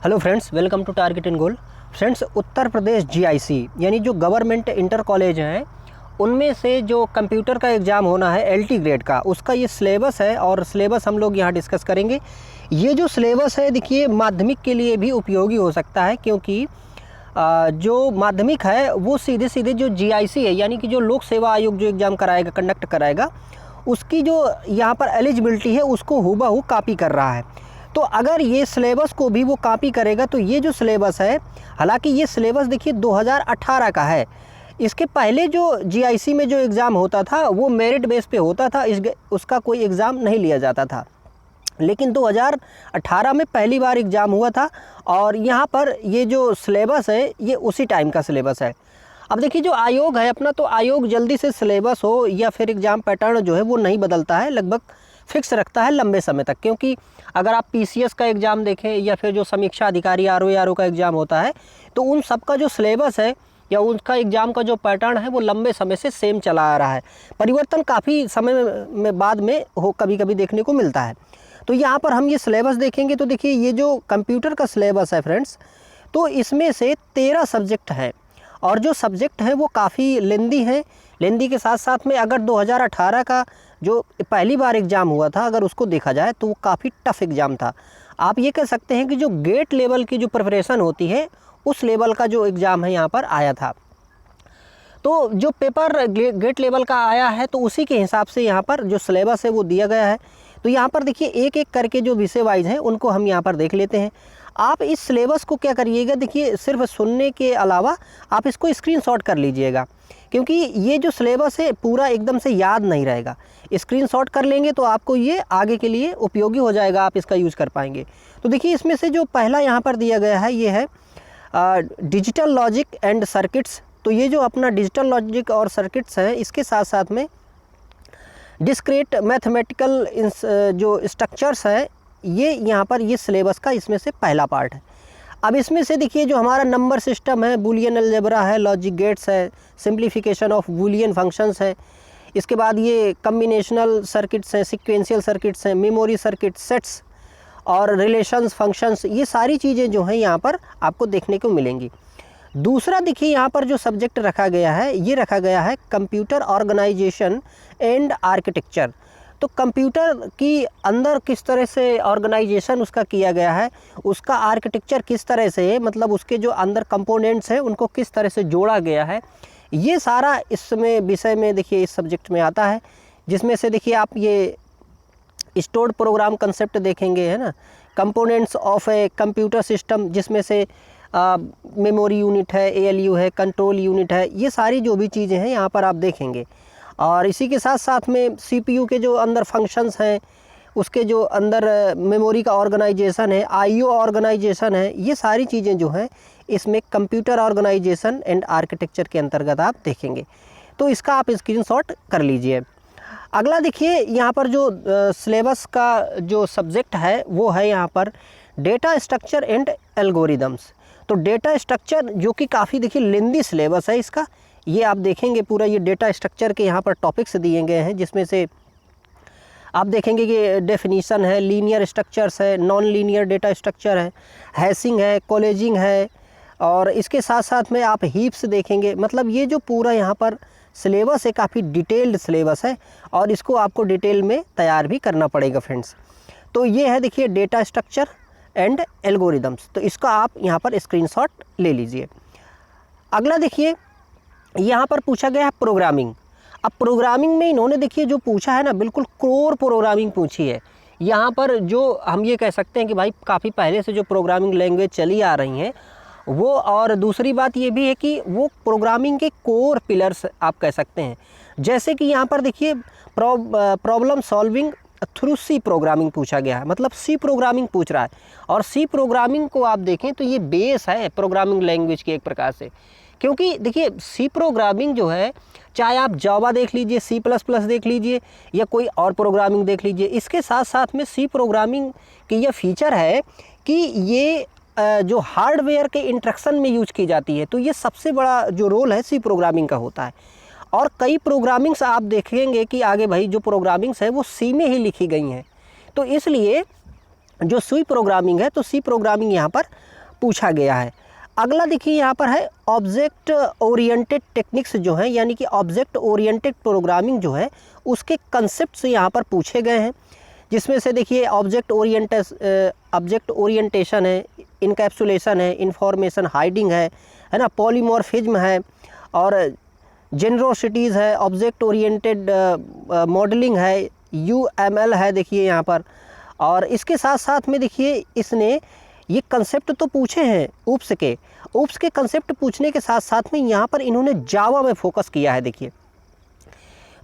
Hello friends, welcome to target and goal. Friends, Uttar Pradesh GIC यानी जो government inter college हैं उनमें से जो कंप्यूटर का एग्ज़ाम होना है एलटी ग्रेड का, उसका ये सिलेबस है और सिलेबस हम लोग यहाँ डिस्कस करेंगे। ये जो सिलेबस है देखिए माध्यमिक के लिए भी उपयोगी हो सकता है, क्योंकि जो माध्यमिक है वो सीधे सीधे जो जीआईसी है यानी कि जो लोक सेवा आयोग जो एग्ज़ाम कराएगा, कंडक्ट कराएगा, उसकी जो यहाँ पर एलिजिबिलिटी है उसको हूबहू कॉपी कर रहा है। तो अगर ये सिलेबस को भी वो कॉपी करेगा तो ये जो सिलेबस है, हालांकि ये सिलेबस देखिए 2018 का है। इसके पहले जो जीआईसी में जो एग्ज़ाम होता था वो मेरिट बेस पे होता था, उसका कोई एग्ज़ाम नहीं लिया जाता था। लेकिन 2018 में पहली बार एग्ज़ाम हुआ था और यहाँ पर ये जो सिलेबस है ये उसी टाइम का सिलेबस है। अब देखिए जो आयोग है अपना, तो आयोग जल्दी से सिलेबस हो या फिर एग्ज़ाम पैटर्न जो है वो नहीं बदलता है, लगभग फिक्स रखता है लंबे समय तक। क्योंकि अगर आप पीसीएस का एग्ज़ाम देखें या फिर जो समीक्षा अधिकारी आरओ का एग्ज़ाम होता है, तो उन सब का जो सिलेबस है या उनका एग्ज़ाम का जो पैटर्न है वो लंबे समय से सेम चला आ रहा है। परिवर्तन काफ़ी समय में बाद में कभी कभी देखने को मिलता है। तो यहाँ पर हम ये सिलेबस देखेंगे तो देखिए ये जो कंप्यूटर का सिलेबस है फ्रेंड्स, तो इसमें से 13 सब्जेक्ट हैं और जो सब्जेक्ट हैं वो काफ़ी लेंदी हैं। लेंदी के साथ साथ में अगर 2018 का जो पहली बार एग्ज़ाम हुआ था अगर उसको देखा जाए तो वो काफ़ी टफ एग्ज़ाम था। आप ये कह सकते हैं कि जो गेट लेवल की जो प्रिपरेशन होती है उस लेवल का जो एग्ज़ाम है यहाँ पर आया था। तो जो पेपर गेट लेवल का आया है तो उसी के हिसाब से यहाँ पर जो सिलेबस है वो दिया गया है। तो यहाँ पर देखिए एक एक करके जो विषय वाइज हैं उनको हम यहाँ पर देख लेते हैं। आप इस सिलेबस को क्या करिएगा, देखिए सिर्फ सुनने के अलावा आप इसको स्क्रीनशॉट कर लीजिएगा, क्योंकि ये जो सिलेबस है पूरा एकदम से याद नहीं रहेगा। स्क्रीनशॉट कर लेंगे तो आपको ये आगे के लिए उपयोगी हो जाएगा, आप इसका यूज़ कर पाएंगे। तो देखिए इसमें से जो पहला यहाँ पर दिया गया है ये है डिजिटल लॉजिक एंड सर्किट्स। तो ये जो अपना डिजिटल लॉजिक और सर्किट्स है इसके साथ साथ में डिस्क्रीट मैथमेटिकल जो स्ट्रक्चर्स है ये यहाँ पर ये सिलेबस का इसमें से पहला पार्ट है। अब इसमें से देखिए जो हमारा नंबर सिस्टम है, बूलियन अलजेब्रा है, लॉजिक गेट्स है, सिंप्लीफिकेशन ऑफ बूलियन फंक्शंस है, इसके बाद ये कम्बिनेशनल सर्किट्स हैं, सीक्वेंशियल सर्किट्स हैं, मेमोरी सर्किट सेट्स और रिलेशंस फंक्शंस, ये सारी चीज़ें जो हैं यहाँ पर आपको देखने को मिलेंगी। दूसरा देखिए यहाँ पर जो सब्जेक्ट रखा गया है ये रखा गया है कंप्यूटर ऑर्गेनाइजेशन एंड आर्किटेक्चर। तो कंप्यूटर की अंदर किस तरह से ऑर्गेनाइजेशन उसका किया गया है, उसका आर्किटेक्चर किस तरह से है, मतलब उसके जो अंदर कंपोनेंट्स हैं उनको किस तरह से जोड़ा गया है, ये सारा इसमें विषय में देखिए इस सब्जेक्ट में आता है। जिसमें से देखिए आप ये स्टोर्ड प्रोग्राम कंसेप्ट देखेंगे, है ना, components of a computer system, जिसमें से मेमोरी यूनिट है, एएलयू है, कंट्रोल यूनिट है, ये सारी जो भी चीज़ें हैं यहाँ पर आप देखेंगे। और इसी के साथ साथ में सीपीयू के जो अंदर फंक्शंस हैं, उसके जो अंदर मेमोरी का ऑर्गेनाइजेशन है, आईओ ऑर्गेनाइजेशन है, ये सारी चीज़ें जो हैं इसमें कंप्यूटर ऑर्गेनाइजेशन एंड आर्किटेक्चर के अंतर्गत आप देखेंगे। तो इसका आप स्क्रीनशॉट कर लीजिए। अगला देखिए यहाँ पर जो सिलेबस का जो सब्जेक्ट है वो है यहाँ पर डेटा स्ट्रक्चर एंड एल्गोरिदम्स। तो डेटा स्ट्रक्चर जो कि काफ़ी देखिए लेंदी सिलेबस है इसका, ये आप देखेंगे पूरा ये डेटा स्ट्रक्चर के यहाँ पर टॉपिक्स दिए गए हैं, जिसमें से आप देखेंगे कि डेफिनीशन है, लीनियर स्ट्रक्चर्स है, नॉन लीनियर डेटा स्ट्रक्चर है, हैशिंग है, कोलेजिंग है, और इसके साथ साथ में आप हीप्स देखेंगे। मतलब ये जो पूरा यहाँ पर सिलेबस है काफ़ी डिटेल्ड सिलेबस है और इसको आपको डिटेल में तैयार भी करना पड़ेगा फ्रेंड्स। तो ये है देखिए डेटा स्ट्रक्चर एंड एल्गोरिदम्स, तो इसका आप यहाँ पर स्क्रीनशॉट ले लीजिए। अगला देखिए यहाँ पर पूछा गया है प्रोग्रामिंग। अब प्रोग्रामिंग में इन्होंने देखिए जो पूछा है ना, बिल्कुल कोर प्रोग्रामिंग पूछी है। यहाँ पर जो हम ये कह सकते हैं कि भाई काफ़ी पहले से जो प्रोग्रामिंग लैंग्वेज चली आ रही हैं वो, और दूसरी बात ये भी है कि वो प्रोग्रामिंग के कोर पिलर्स आप कह सकते हैं। जैसे कि यहाँ पर देखिए problem solving through C programming पूछा गया है, मतलब सी प्रोग्रामिंग पूछ रहा है। और सी प्रोग्रामिंग को आप देखें तो ये बेस है प्रोग्रामिंग लैंग्वेज की एक प्रकार से, क्योंकि देखिए सी प्रोग्रामिंग जो है, चाहे आप जावा देख लीजिए, सी प्लस प्लस देख लीजिए या कोई और प्रोग्रामिंग देख लीजिए, इसके साथ साथ में सी प्रोग्रामिंग की यह फीचर है कि ये जो हार्डवेयर के इंस्ट्रक्शन में यूज की जाती है। तो ये सबसे बड़ा जो रोल है सी प्रोग्रामिंग का होता है। और कई प्रोग्रामिंग्स आप देखेंगे कि आगे भाई जो प्रोग्रामिंग्स है वो सी में ही लिखी गई हैं। तो इसलिए जो सी प्रोग्रामिंग है, तो सी प्रोग्रामिंग यहाँ पर पूछा गया है। अगला देखिए यहाँ पर है ऑब्जेक्ट ओरिएंटेड टेक्निक्स जो हैं, यानी कि ऑब्जेक्ट ओरिएंटेड प्रोग्रामिंग जो है उसके कंसेप्ट्स यहाँ पर पूछे गए हैं, जिसमें से देखिए ऑब्जेक्ट ओरिएंटेशन है, इनकैप्सुलेशन है, इंफॉर्मेशन हाइडिंग है ना, पॉलीमॉर्फिज्म है, और जेनरोसिटीज़ है, ऑब्जेक्ट ओरिएंटेड मॉडलिंग है, UML है देखिए यहाँ पर। और इसके साथ साथ में देखिए इसने ये कंसेप्ट तो पूछे हैं ऊप्स के कंसेप्ट पूछने के साथ साथ में यहाँ पर इन्होंने जावा में फोकस किया है देखिए।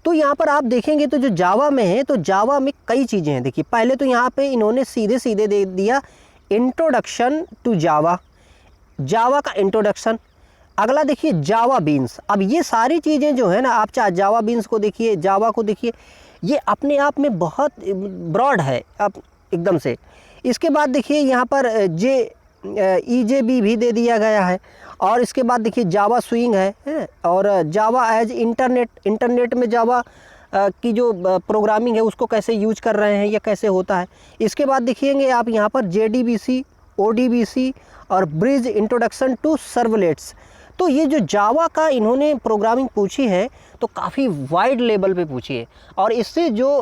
तो यहाँ पर आप देखेंगे तो जो जावा में है, तो जावा में कई चीज़ें हैं देखिए। पहले तो यहाँ पे इन्होंने सीधे दे दिया इंट्रोडक्शन टू जावा का इंट्रोडक्शन। अगला देखिए जावा बीन्स। अब ये सारी चीज़ें जो है ना, आप चाहे जावा बीन्स को देखिए, जावा को देखिए, ये अपने आप में बहुत ब्रॉड है अब एकदम से। इसके बाद देखिए यहाँ पर EJB भी दे दिया गया है, और इसके बाद देखिए जावा स्विंग है, और जावा एज इंटरनेट में जावा की जो प्रोग्रामिंग है उसको कैसे यूज कर रहे हैं या कैसे होता है। इसके बाद देखिएंगे आप यहाँ पर JDBC, ODBC और ब्रिज इंट्रोडक्शन टू सर्वलेट्स। तो ये जो जावा का इन्होंने प्रोग्रामिंग पूछी है तो काफ़ी वाइड लेवल पे पूछी है, और इससे जो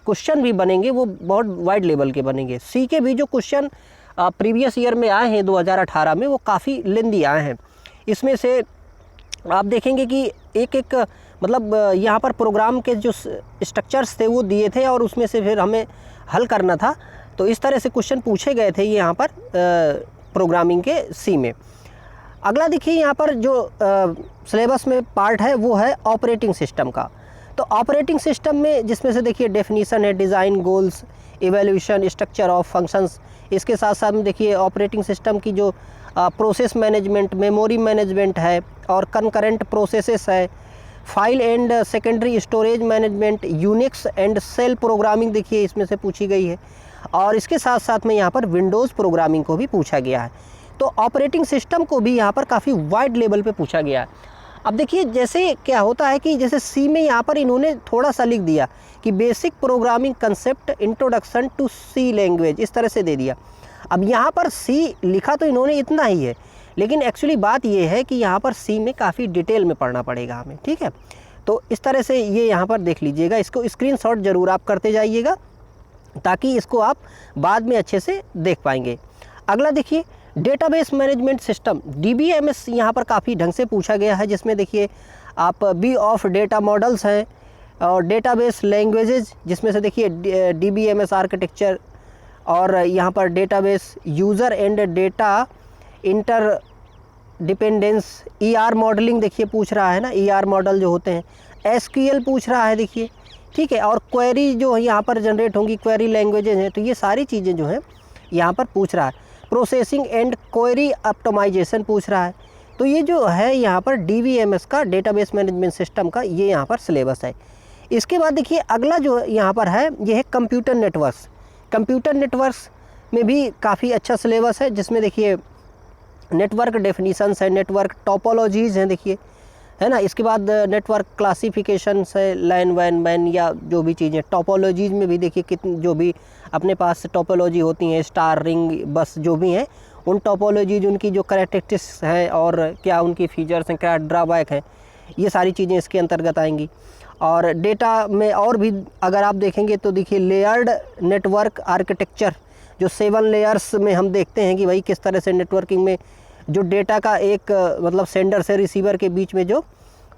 क्वेश्चन भी बनेंगे वो बहुत वाइड लेवल के बनेंगे। सी के भी जो क्वेश्चन प्रीवियस ईयर में आए हैं 2018 में, वो काफ़ी लेंदी आए हैं। इसमें से आप देखेंगे कि एक मतलब यहाँ पर प्रोग्राम के जो स्ट्रक्चर्स थे वो दिए थे, और उसमें से फिर हमें हल करना था। तो इस तरह से क्वेश्चन पूछे गए थे यहाँ पर प्रोग्रामिंग के सी में। अगला देखिए यहाँ पर जो सिलेबस में पार्ट है वो है ऑपरेटिंग सिस्टम का। तो ऑपरेटिंग सिस्टम में जिसमें से देखिए डेफिनीशन है, design, goals, evaluation, structure of functions. इसके साथ साथ में देखिए ऑपरेटिंग सिस्टम की जो प्रोसेस मैनेजमेंट, मेमोरी मैनेजमेंट है, और कंकरेंट प्रोसेसेस है, file and secondary storage management, Unix and shell programming देखिए इसमें से पूछी गई है। और इसके साथ साथ में यहाँ पर विंडोज़ प्रोग्रामिंग को भी पूछा गया है। तो ऑपरेटिंग सिस्टम को भी यहाँ पर काफ़ी वाइड लेवल पे पूछा गया है। अब देखिए जैसे क्या होता है कि जैसे सी में यहाँ पर इन्होंने थोड़ा सा लिख दिया कि basic programming concept introduction to C language, इस तरह से दे दिया। अब यहाँ पर सी लिखा तो इन्होंने इतना ही है, लेकिन एक्चुअली बात ये है कि यहाँ पर सी में काफ़ी डिटेल में पढ़ना पड़ेगा हमें, ठीक है। तो इस तरह से ये यहाँ पर देख लीजिएगा, इसको स्क्रीनशॉट ज़रूर आप करते जाइएगा ताकि इसको आप बाद में अच्छे से देख पाएंगे। अगला देखिए डेटाबेस मैनेजमेंट सिस्टम, DBMS यहाँ पर काफ़ी ढंग से पूछा गया है, जिसमें देखिए आप बी ऑफ डेटा मॉडल्स हैं, और डेटाबेस लैंग्वेजेज जिसमें से देखिए DBMS आर्किटेक्चर, और यहाँ पर database user and data inter dependence, ER modelling देखिए पूछ रहा है ना, ER मॉडल जो होते हैं, SQL पूछ रहा है देखिए, ठीक है। और क्वेरी जो यहाँ पर जनरेट होंगी, क्वेरी लैंग्वेजेज हैं, तो ये सारी चीज़ें जो हैं यहाँ पर पूछ रहा है। प्रोसेसिंग एंड क्वेरी ऑप्टिमाइजेशन पूछ रहा है। तो ये जो है यहाँ पर DBMS का, डेटाबेस मैनेजमेंट सिस्टम का, ये यहाँ पर सिलेबस है। इसके बाद देखिए अगला जो यहाँ पर है ये है कंप्यूटर नेटवर्क्स। कंप्यूटर नेटवर्क्स में भी काफ़ी अच्छा सिलेबस है, जिसमें देखिए नेटवर्क डेफिनीशंस है, नेटवर्क टोपोलॉजीज़ हैं देखिए, है ना। इसके बाद नेटवर्क क्लासिफिकेशंस है, लैन वैन मैन या जो भी चीज़ें, टोपोलॉजीज़ में भी देखिए कितनी जो भी अपने पास टोपोलॉजी होती हैं, स्टार, रिंग, बस जो भी हैं, उन टोपोलॉजीज उनकी जो कैरेक्टरिस्टिक्स हैं और क्या उनकी फीचर्स हैं, क्या ड्रॉबैक हैं, ये सारी चीज़ें इसके अंतर्गत आएंगी। और डेटा में और भी अगर आप देखेंगे तो देखिए लेयर्ड नेटवर्क आर्किटेक्चर, जो 7 लेयर्स में हम देखते हैं कि भाई किस तरह से नेटवर्किंग में जो डेटा का एक मतलब सेंडर से रिसीवर के बीच में जो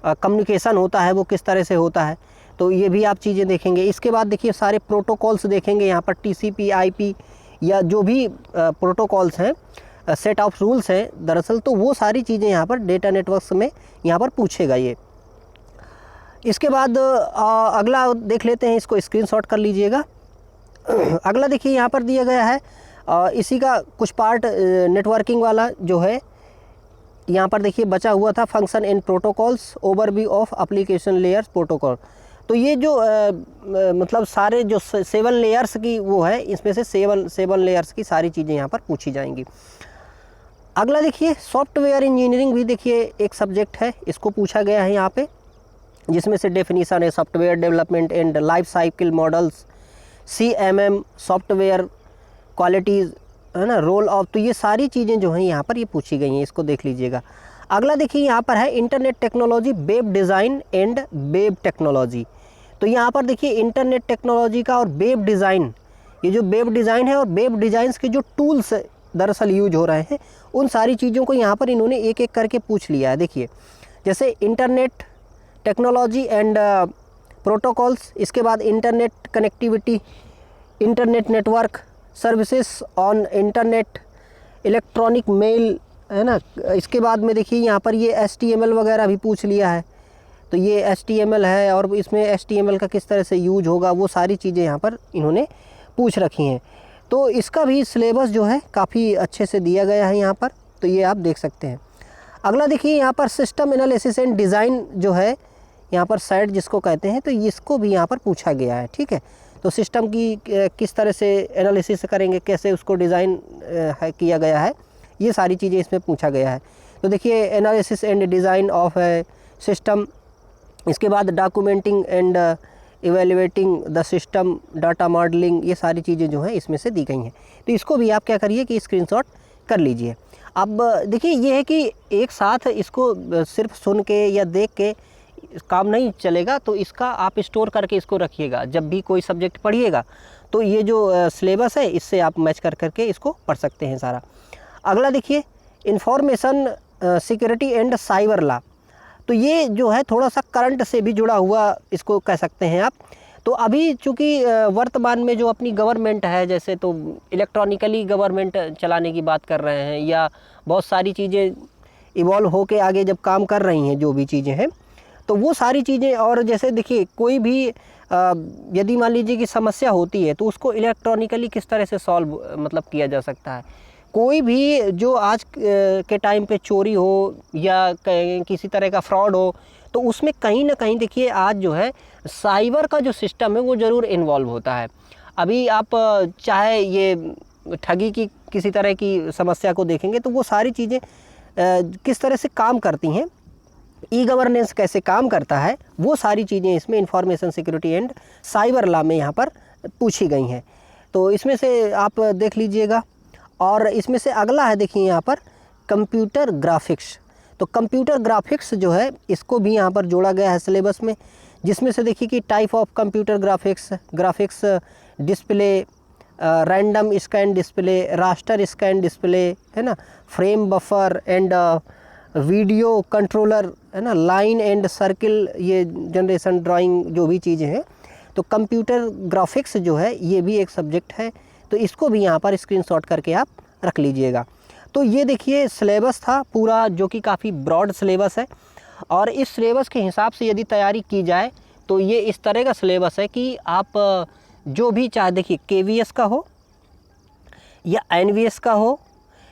कम्युनिकेशन होता है वो किस तरह से होता है, तो ये भी आप चीज़ें देखेंगे। इसके बाद देखिए सारे प्रोटोकॉल्स देखेंगे यहाँ पर, TCP IP या जो भी प्रोटोकॉल्स हैं, सेट ऑफ रूल्स हैं दरअसल, तो वो सारी चीज़ें यहाँ पर डेटा नेटवर्क्स में यहाँ पर पूछेगा ये। इसके बाद अगला देख लेते हैं, इसको स्क्रीनशॉट कर लीजिएगा। अगला देखिए यहाँ पर दिया गया है इसी का कुछ पार्ट नेटवर्किंग वाला जो है यहाँ पर देखिए बचा हुआ था, function and protocols, overview of application layers protocol. तो ये जो मतलब सारे जो 7 लेयर्स की वो है, इसमें से 7 लेयर्स की सारी चीज़ें यहाँ पर पूछी जाएंगी। अगला देखिए सॉफ्टवेयर इंजीनियरिंग भी देखिए एक सब्जेक्ट है, इसको पूछा गया है यहाँ पे, जिसमें से डेफिनीशन है software development and life cycle models, CMM, software qualities, है ना, रोल ऑफ, तो ये सारी चीज़ें जो हैं यहाँ पर ये पूछी गई हैं, इसको देख लीजिएगा। अगला देखिए यहाँ पर है internet technology, web design and web technology. तो यहाँ पर देखिए इंटरनेट टेक्नोलॉजी का और वेब डिज़ाइन, ये जो वेब डिज़ाइन है और वेब डिज़ाइंस के जो टूल्स दरअसल यूज हो रहे हैं, उन सारी चीज़ों को यहाँ पर इन्होंने एक एक करके पूछ लिया है। देखिए जैसे इंटरनेट टेक्नोलॉजी एंड प्रोटोकॉल्स, इसके बाद internet connectivity, internet network services on internet, electronic mail, है ना। इसके बाद में देखिए यहाँ पर ये HTML वगैरह भी पूछ लिया है। तो ये HTML है और इसमें HTML का किस तरह से यूज होगा, वो सारी चीज़ें यहाँ पर इन्होंने पूछ रखी हैं। तो इसका भी सिलेबस जो है काफ़ी अच्छे से दिया गया है यहाँ पर, तो ये आप देख सकते हैं। अगला देखिए यहाँ पर सिस्टम एनालिसिस एंड डिज़ाइन जो है यहाँ पर साइड जिसको कहते हैं, तो इसको भी यहाँ पर पूछा गया है। ठीक है, तो सिस्टम की किस तरह से एनालिसिस करेंगे, कैसे उसको डिज़ाइन किया गया है, ये सारी चीज़ें इसमें पूछा गया है। तो देखिए analysis and design of system, इसके बाद documenting and evaluating the system, data modelling, ये सारी चीज़ें जो हैं इसमें से दी गई हैं। तो इसको भी आप क्या करिए कि स्क्रीनशॉट कर लीजिए। अब देखिए ये है कि एक साथ इसको सिर्फ सुन के या देख के काम नहीं चलेगा, तो इसका आप स्टोर करके इसको रखिएगा। जब भी कोई सब्जेक्ट पढ़िएगा तो ये जो सिलेबस है इससे आप मैच कर करके इसको पढ़ सकते हैं सारा। अगला देखिए information security and cyber law, तो ये जो है थोड़ा सा करंट से भी जुड़ा हुआ इसको कह सकते हैं आप। तो अभी चूँकि वर्तमान में जो अपनी गवर्नमेंट है, जैसे तो इलेक्ट्रॉनिकली गवर्नमेंट चलाने की बात कर रहे हैं, या बहुत सारी चीज़ें इवॉल्व होके आगे जब काम कर रही हैं, जो भी चीज़ें हैं, तो वो सारी चीज़ें, और जैसे देखिए कोई भी यदि मान लीजिए कि समस्या होती है तो उसको इलेक्ट्रॉनिकली किस तरह से सॉल्व मतलब किया जा सकता है। कोई भी जो आज के टाइम पे चोरी हो या किसी तरह का फ्रॉड हो, तो उसमें कहीं ना कहीं देखिए आज जो है साइबर का जो सिस्टम है वो ज़रूर इन्वॉल्व होता है। अभी आप चाहे ये ठगी की किसी तरह की समस्या को देखेंगे तो वो सारी चीज़ें किस तरह से काम करती हैं, ई गवर्नेंस कैसे काम करता है, वो सारी चीज़ें इसमें information security and cyber law में यहाँ पर पूछी गई हैं। तो इसमें से आप देख लीजिएगा। और इसमें से अगला है देखिए यहाँ पर कंप्यूटर ग्राफिक्स। तो कंप्यूटर ग्राफिक्स जो है इसको भी यहाँ पर जोड़ा गया है सिलेबस में, जिसमें से देखिए कि type of computer graphics display, random scan display, raster scan display, है ना, frame buffer and video controller, है ना, लाइन एंड सर्किल, ये जनरेशन ड्राइंग जो भी चीज़ें हैं। तो कंप्यूटर ग्राफिक्स जो है ये भी एक सब्जेक्ट है, तो इसको भी यहाँ पर स्क्रीनशॉट करके आप रख लीजिएगा। तो ये देखिए सिलेबस था पूरा, जो कि काफ़ी ब्रॉड सिलेबस है, और इस सिलेबस के हिसाब से यदि तैयारी की जाए तो ये इस तरह का सिलेबस है कि आप जो भी चाहे, देखिए KVS का हो या NVS का हो,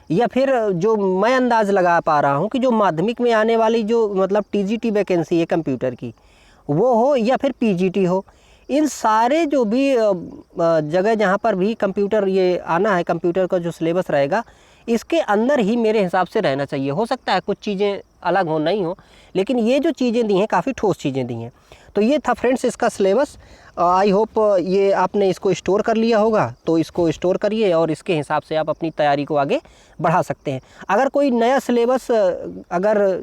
या फिर जो मैं अंदाज़ लगा पा रहा हूँ कि जो माध्यमिक में आने वाली जो मतलब TGT वैकेंसी है कंप्यूटर की, वो हो, या फिर PGT हो, इन सारे जो भी जगह जहाँ पर भी कंप्यूटर ये आना है, कंप्यूटर का जो सिलेबस रहेगा, इसके अंदर ही मेरे हिसाब से रहना चाहिए। हो सकता है कुछ चीज़ें अलग हो, नहीं हो, लेकिन ये जो चीज़ें दी हैं काफ़ी ठोस चीज़ें दी हैं। तो ये था फ्रेंड्स इसका सिलेबस। आई होप ये आपने इसको स्टोर कर लिया होगा, तो इसको स्टोर करिए और इसके हिसाब से आप अपनी तैयारी को आगे बढ़ा सकते हैं। अगर कोई नया सिलेबस अगर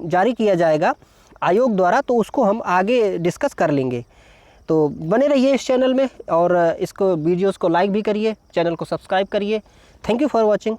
जारी किया जाएगा आयोग द्वारा, तो उसको हम आगे डिस्कस कर लेंगे। तो बने रहिए इस चैनल में, और इसको वीडियोस को लाइक भी करिए, चैनल को सब्सक्राइब करिए। Thank you for watching.